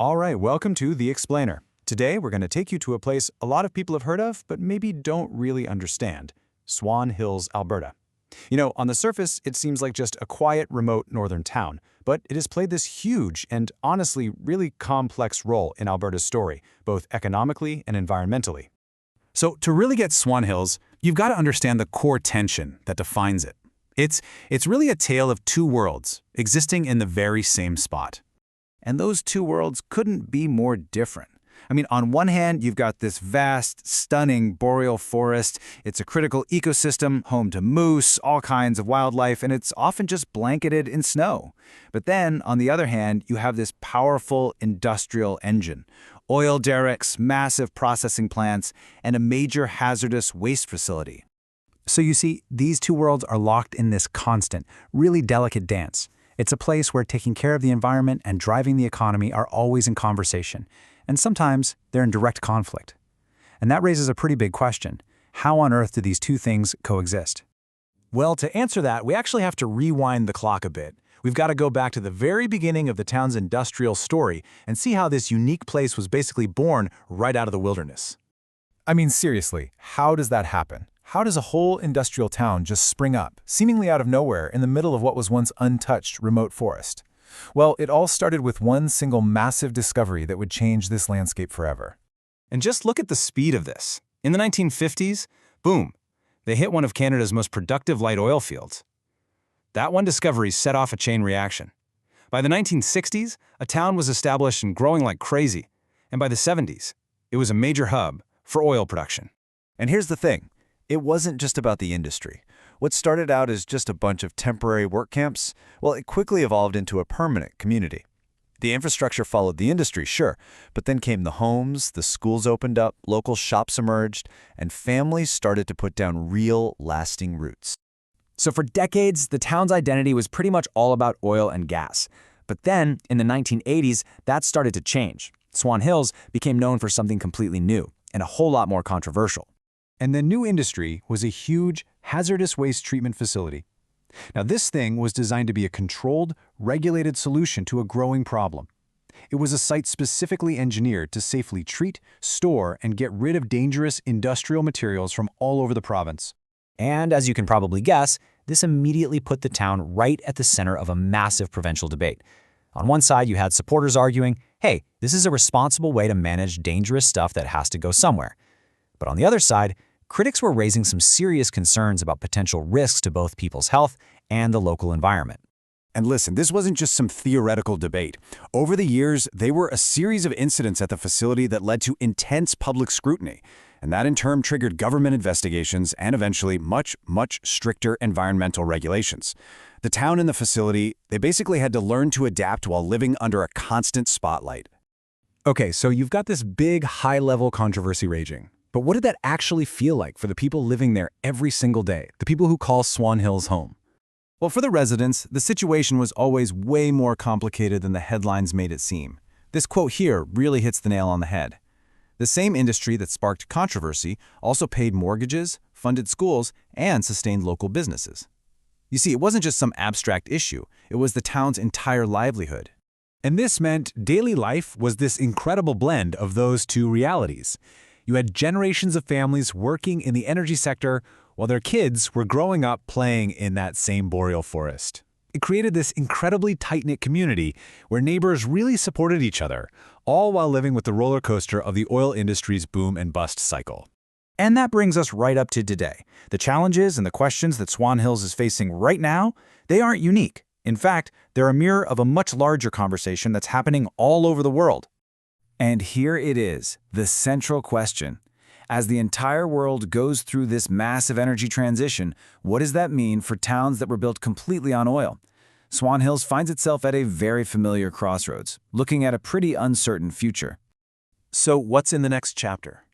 All right, welcome to The Explainer. Today, we're going to take you to a place a lot of people have heard of, but maybe don't really understand. Swan Hills, Alberta. On the surface, it seems like just a quiet, remote northern town, but it has played this huge and honestly really complex role in Alberta's story, both economically and environmentally. So to really get Swan Hills, you've got to understand the core tension that defines it. It's really a tale of two worlds existing in the very same spot. And those two worlds couldn't be more different. On one hand, you've got this vast, stunning boreal forest. It's a critical ecosystem, home to moose, all kinds of wildlife, and it's often just blanketed in snow. But then, on the other hand, you have this powerful industrial engine. Oil derricks, massive processing plants, and a major hazardous waste facility. So you see, these two worlds are locked in this constant, really delicate dance. It's a place where taking care of the environment and driving the economy are always in conversation, and sometimes they're in direct conflict. And that raises a pretty big question. How on earth do these two things coexist? Well, to answer that, we actually have to rewind the clock a bit. We've got to go back to the very beginning of the town's industrial story and see how this unique place was basically born right out of the wilderness. Seriously, how does that happen? How does a whole industrial town just spring up, seemingly out of nowhere, in the middle of what was once untouched remote forest? Well, it all started with one single massive discovery that would change this landscape forever. And just look at the speed of this. In the 1950s, boom, they hit one of Canada's most productive light oil fields. That one discovery set off a chain reaction. By the 1960s, a town was established and growing like crazy. And by the 70s, it was a major hub for oil production. And here's the thing. It wasn't just about the industry. What started out as just a bunch of temporary work camps, well, it quickly evolved into a permanent community. The infrastructure followed the industry, sure, but then came the homes, the schools opened up, local shops emerged, and families started to put down real, lasting roots. So for decades, the town's identity was pretty much all about oil and gas. But then, in the 1980s, that started to change. Swan Hills became known for something completely new and a whole lot more controversial. And the new industry was a huge, hazardous waste treatment facility. Now, this thing was designed to be a controlled, regulated solution to a growing problem. It was a site specifically engineered to safely treat, store, and get rid of dangerous industrial materials from all over the province. And as you can probably guess, this immediately put the town right at the center of a massive provincial debate. On one side, you had supporters arguing, hey, this is a responsible way to manage dangerous stuff that has to go somewhere. But on the other side, critics were raising some serious concerns about potential risks to both people's health and the local environment. And listen, this wasn't just some theoretical debate. Over the years, there were a series of incidents at the facility that led to intense public scrutiny. And that in turn triggered government investigations and eventually much, much stricter environmental regulations. The town and the facility, they basically had to learn to adapt while living under a constant spotlight. Okay, so you've got this big, high-level controversy raging. But what did that actually feel like for the people living there every single day, the people who call Swan Hills home? Well, for the residents, the situation was always way more complicated than the headlines made it seem. This quote here really hits the nail on the head. The same industry that sparked controversy also paid mortgages, funded schools, and sustained local businesses. You see, it wasn't just some abstract issue, it was the town's entire livelihood. And this meant daily life was this incredible blend of those two realities. You had generations of families working in the energy sector while their kids were growing up playing in that same boreal forest. It created this incredibly tight-knit community where neighbors really supported each other, all while living with the roller coaster of the oil industry's boom and bust cycle. And that brings us right up to today. The challenges and the questions that Swan Hills is facing right now, they aren't unique. In fact, they're a mirror of a much larger conversation that's happening all over the world. And here it is, the central question. As the entire world goes through this massive energy transition, what does that mean for towns that were built completely on oil? Swan Hills finds itself at a very familiar crossroads, looking at a pretty uncertain future. So what's in the next chapter?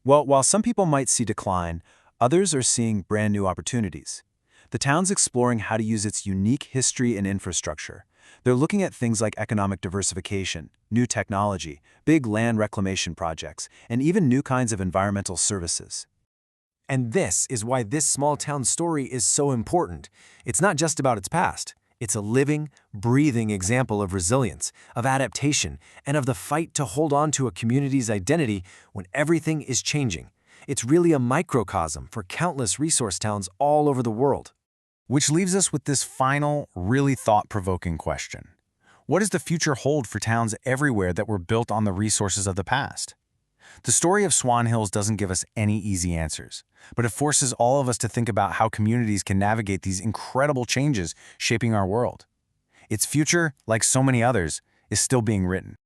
Well, while some people might see decline, others are seeing brand new opportunities. The town's exploring how to use its unique history and infrastructure. They're looking at things like economic diversification, new technology, big land reclamation projects, and even new kinds of environmental services. And this is why this small town story is so important. It's not just about its past. It's a living, breathing example of resilience, of adaptation, and of the fight to hold on to a community's identity when everything is changing. It's really a microcosm for countless resource towns all over the world. Which leaves us with this final, really thought-provoking question. What does the future hold for towns everywhere that were built on the resources of the past? The story of Swan Hills doesn't give us any easy answers, but it forces all of us to think about how communities can navigate these incredible changes shaping our world. Its future, like so many others, is still being written.